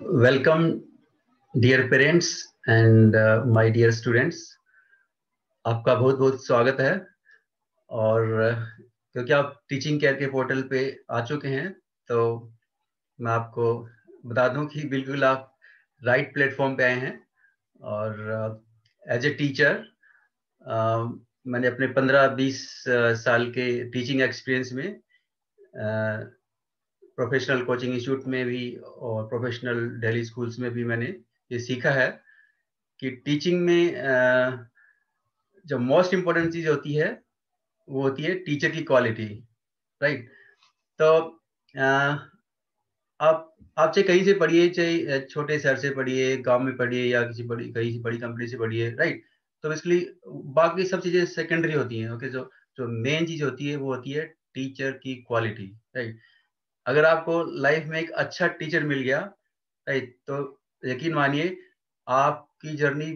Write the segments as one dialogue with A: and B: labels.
A: Welcome dear parents and my dear students. आपका बहुत बहुत स्वागत है। और क्योंकि आप टीचिंग केयर के पोर्टल पे आ चुके हैं, तो मैं आपको बता दूं कि बिल्कुल आप राइट प्लेटफॉर्म पे आए हैं। और एज ए टीचर मैंने अपने 15-20 साल के टीचिंग एक्सपीरियंस में प्रोफेशनल कोचिंग इंस्टीट्यूट में भी और प्रोफेशनल दिल्ली स्कूल्स में भी मैंने ये सीखा है कि टीचिंग में जो मोस्ट इम्पोर्टेंट चीज होती है वो होती है टीचर की क्वालिटी, राइट। तो आप चाहे कहीं से पढ़िए, चाहे छोटे शहर से पढ़िए, गांव में पढ़िए, या कहीं से बड़ी कंपनी से पढ़िए, राइट। तो इसलिए बाकी सब चीजें सेकेंडरी होती हैं। ओके, जो जो मेन चीज होती है वो होती है टीचर की क्वालिटी, राइट। अगर आपको लाइफ में एक अच्छा टीचर मिल गया, राइट, तो यकीन मानिए आपकी जर्नी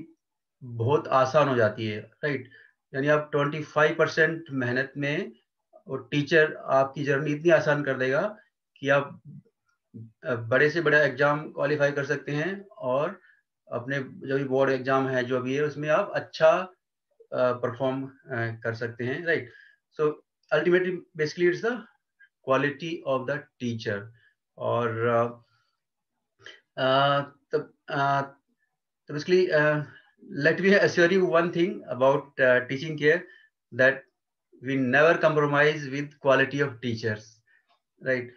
A: बहुत आसान हो जाती है, राइट। यानी आप 25% मेहनत में वो टीचर आपकी जर्नी इतनी आसान कर देगा कि आप बड़े से बड़ा एग्जाम क्वालिफाई कर सकते हैं, और अपने जो भी बोर्ड एग्जाम है जो भी है उसमें आप अच्छा परफॉर्म कर सकते हैं, right. So ultimately basically it's the quality of the teacher. और तो basically let me assure you one thing about teaching care, that we never compromise with quality of teachers, right.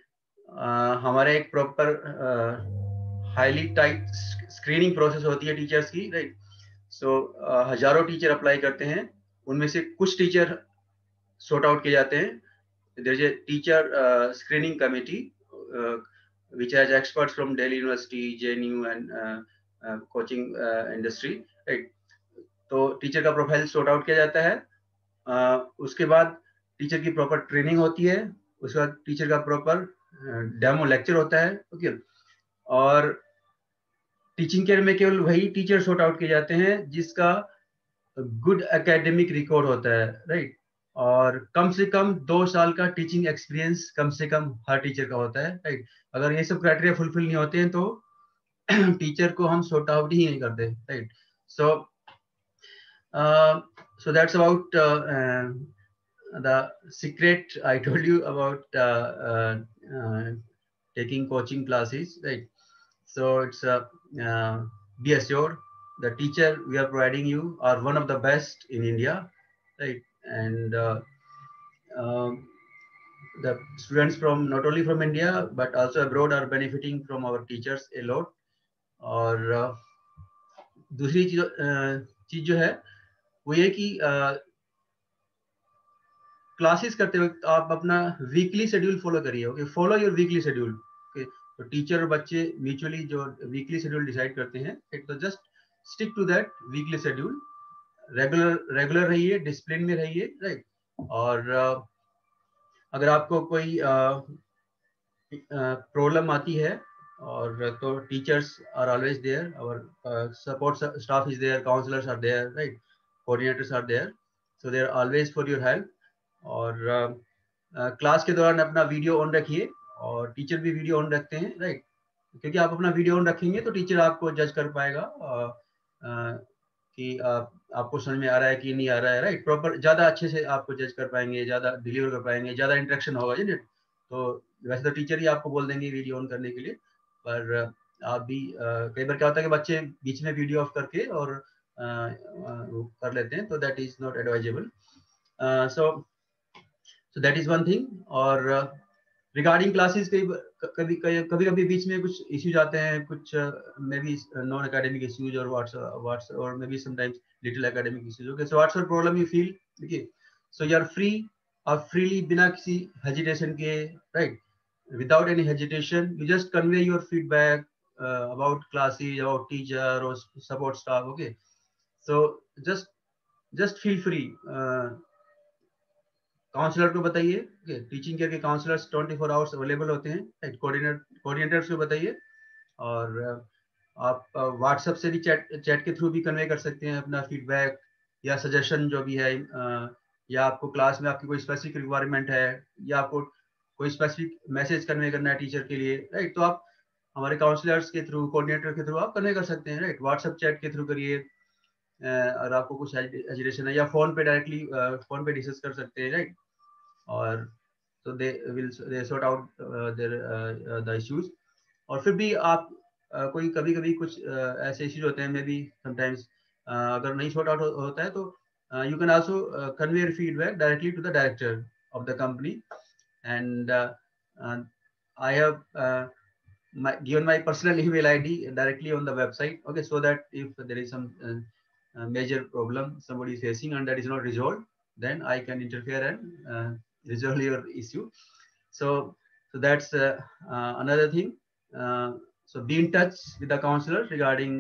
A: हमारे एक proper highly tight screening process होती है teachers की, right. सो हजारों teacher apply करते हैं, उनमें से कुछ टीचर सॉर्ट आउट किए जाते हैं। there is a teacher screening committee which has experts from Delhi University, JNU and coaching industry, right. तो टीचर का प्रोफाइल सॉर्ट आउट किया जाता है। उसके बाद टीचर की प्रॉपर ट्रेनिंग होती है, उसके बाद टीचर का प्रॉपर डेमो लेक्चर होता है, ओके। और टीचिंग केयर में केवल वही टीचर सॉर्ट आउट किए जाते हैं जिसका गुड एकेडमिक रिकॉर्ड होता है, राइट। और कम से कम 2 साल का टीचिंग एक्सपीरियंस कम से कम हर टीचर का होता है, राइट। अगर ये सब क्राइटेरिया फुलफिल नहीं होते हैं तो टीचर को हम सॉर्ट आउट ही नहीं करते, right. So that's about the secret I told you about taking coaching classes, right. So it's be assured the teacher we are providing you are one of the best in India, right. And the students from not only from India but also abroad are benefiting from our teachers a lot. और दूसरी चीज जो है वो ये कि classes करते वक्त आप अपना वीकली शेड्यूल फॉलो करिए, okay. Follow your weekly schedule, okay. तो टीचर और बच्चे म्यूचुअली जो वीकली शेड्यूल डिसाइड करते हैं, तो just stick to that weekly schedule. Regular रहिए, डिसिप्लिन में रहिए, राइट। और अगर आपको कोई प्रॉब्लम आती है, और तो टीचर्स आर ऑलवेज देयर, और support staff is there, counsellors are there, right, coordinators are there, so they are always for your help. और क्लास के दौरान अपना वीडियो ऑन रखिए, और टीचर भी वीडियो ऑन रखते हैं, राइट। क्योंकि आप अपना वीडियो ऑन रखेंगे तो टीचर आपको जज कर पाएगा कि आपको समझ में आ रहा है कि नहीं आ रहा है, राइट। प्रॉपर ज़्यादा अच्छे से आपको जज कर पाएंगे, ज़्यादा डिलीवर कर पाएंगे, ज़्यादा इंटरेक्शन होगा जी। तो वैसे तो टीचर ही आपको बोल देंगे वीडियो ऑन करने के लिए, पर आप भी कई बार क्या होता है कि बच्चे बीच में वीडियो ऑफ करके और कर लेते हैं, तो that is not advisable. So that is one thing. और रिगार्डिंग क्लासेस कभी कभी बीच में कुछ इश्यूज आते हैं, कुछ may be non academic issues और व्हाट्स और may be sometimes little academic issues, okay. So what's your problem you feel, देखिए। सो यू आर फ्री, आप फ्रीली बिना किसी हेजिटेशन के, right, without any hesitation you just convey your feedback about classes, about teacher or support staff, okay. So just feel free. Counsellor को बताइए, teaching care के counsellors 24 hours available होते हैं, right. Coordinators को बताइए, और आप व्हाट्सएप से भी चैट के थ्रू भी कन्वे कर सकते हैं अपना फीडबैक या सजेशन जो भी है, या आपको क्लास में आपकी कोई स्पेसिफिक रिक्वायरमेंट है, या आपको कोई स्पेसिफिक मैसेज कन्वे करना है टीचर के लिए, राइट। तो आप हमारे काउंसलर्स के थ्रू, कोऑर्डिनेटर के थ्रू आप कन्वे कर सकते हैं, राइट। व्हाट्सएप चैट के थ्रू करिए, और आपको कुछ एजुकेशन है, या फोन पे डायरेक्टली फोन पे डिस्कस कर सकते हैं, राइट। और तो they sort out their the issues. और फिर भी आप कोई कभी कभी कुछ ऐसे इश्यूज होते हैं, मे बी समटाइम्स अगर नहीं सॉर्ट आउट होता है, तो you can also convey your feedback directly to the director of the company. And I have given my personal email ID directly on the website, okay, so that if there is some major problem somebody is facing and that is not resolved, then I can interfere and resolve your issue. So that's another thing. So be in touch with the counselor regarding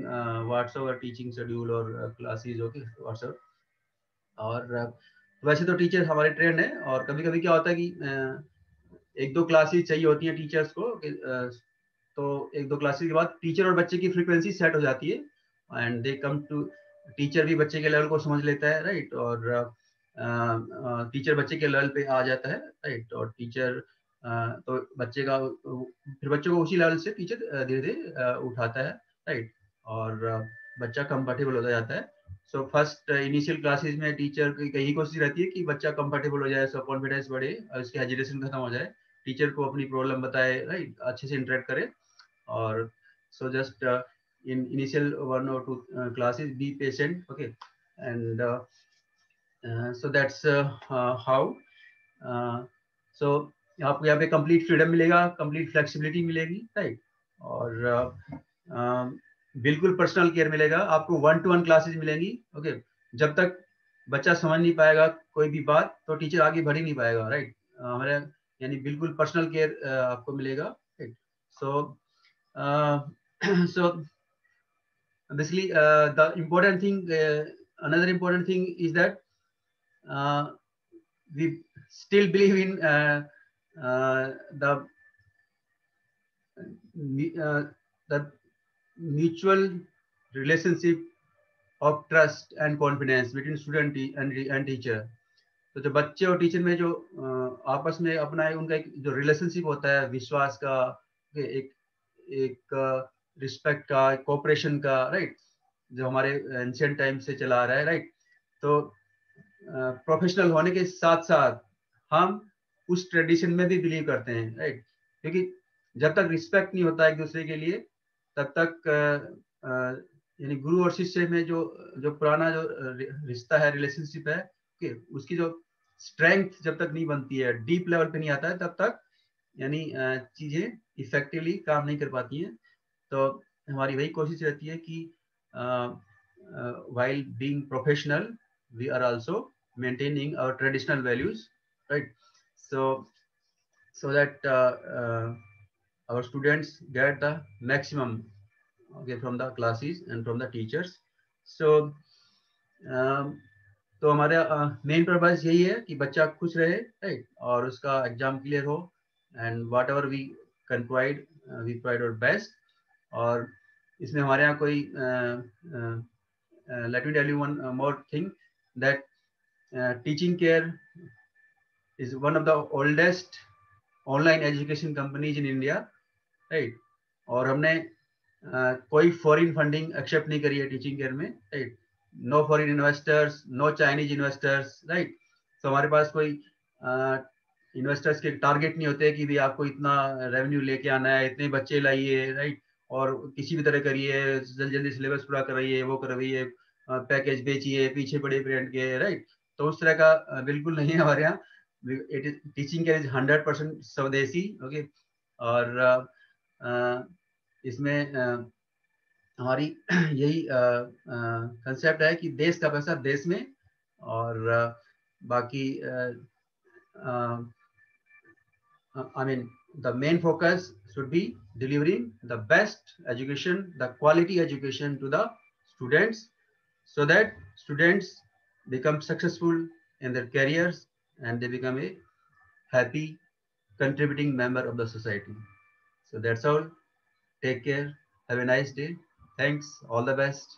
A: what's our teaching schedule or classes, okay, what's our। और वैसे तो teacher हमारे trend है, और कभी कभी क्या होता है कि एक दो क्लासेस चाहिए होती हैं टीचर्स को, तो एक दो क्लासेस के बाद टीचर और बच्चे की फ्रीक्वेंसी सेट हो जाती है, and they come to, teacher भी बच्चे के लेवल को समझ लेता है, राइट। और टीचर बच्चे के लेवल पे आ जाता है, राइट। और टीचर तो बच्चे का, फिर बच्चों को उसी लेवल से टीचर धीरे धीरे उठाता है, राइट। और बच्चा कंफर्टेबल होता जाता है। सो फर्स्ट इनिशियल क्लासेस में टीचर की यही कोशिश रहती है कि बच्चा कंफर्टेबल हो जाए, सब कॉन्फिडेंस बढ़े, और उसकी हेजिटेशन खत्म हो जाए, टीचर को अपनी प्रॉब्लम बताए, राइट, अच्छे से इंटरेक्ट करे। और so just in initial 1 or 2 classes be patient, okay, and so that's how so आपको यहाँ पे कंप्लीट फ्रीडम मिलेगा, कंप्लीट फ्लेक्सिबिलिटी मिलेगी, राइट। और बिल्कुल पर्सनल केयर मिलेगा आपको, 1-to-1 क्लासेस मिलेंगी, ओके। जब तक बच्चा समझ नहीं पाएगा कोई भी बात, तो टीचर आगे बढ़ ही नहीं पाएगा, राइट। हमारे यानी बिल्कुल पर्सनल केयर आपको मिलेगा, right. So so basically the important thing, another important thing is that we still believe in the mutual relationship of trust and confidence between student and teacher। तो जो बच्चे और टीचर में जो आपस में अपना उनका एक जो रिलेशनशिप होता है, विश्वास का, एक रिस्पेक्ट का, कोऑपरेशन का, राइट, जो हमारे एंशिएंट टाइम से चला आ रहा है, राइट। तो प्रोफेशनल होने के साथ साथ हम उस ट्रेडिशन में भी बिलीव करते हैं, राइट। क्योंकि जब तक रिस्पेक्ट नहीं होता एक दूसरे के लिए, तब तक यानी गुरु और शिष्य में जो जो पुराना जो रिश्ता है, रिलेशनशिप है, कि उसकी जो स्ट्रेंथ जब तक नहीं बनती है, डीप लेवल पे नहीं आता है, तब तक यानी चीजें इफेक्टिवली काम नहीं कर पाती हैं। तो हमारी वही कोशिश रहती है कि while being professional we are also maintaining our traditional values, right? So that our students get the maximum, okay, from the classes and from the teachers. So तो हमारा मेन पर्पस यही है कि बच्चा खुश रहे, राइट, और उसका एग्जाम क्लियर हो, and whatever we can provide, we provide our best. और इसमें हमारे यहाँ कोई let me tell you one more thing, that Teaching Care is one of the oldest online education companies in India, right? और हमने कोई foreign funding accept नहीं करी है टीचिंग केयर में, right. No foreign investors, no Chinese investors, right. तो हमारे पास कोई इन्वेस्टर्स के टारगेट नहीं होते कि भी आपको इतना रेवेन्यू लेके आना है, इतने बच्चे लाइए, राइट, और किसी भी तरह करिए, जल्दी जल्दी सिलेबस पूरा करवाइए, वो करवाइए, पैकेज बेचिए पीछे बड़े ब्रांड के, राइट। तो उस तरह का बिल्कुल नहीं है हमारे यहाँ। It is teaching care is 100% स्वदेशी, ओके। और इसमें हमारी यही कंसेप्ट है कि देश का पैसा देश में, और बाकी I mean the main focus should be delivering the best education, the quality education to the students, so that students become successful in their careers and they become a happy contributing member of the society. So that's all. Take care. Have a nice day. Thanks. All the best.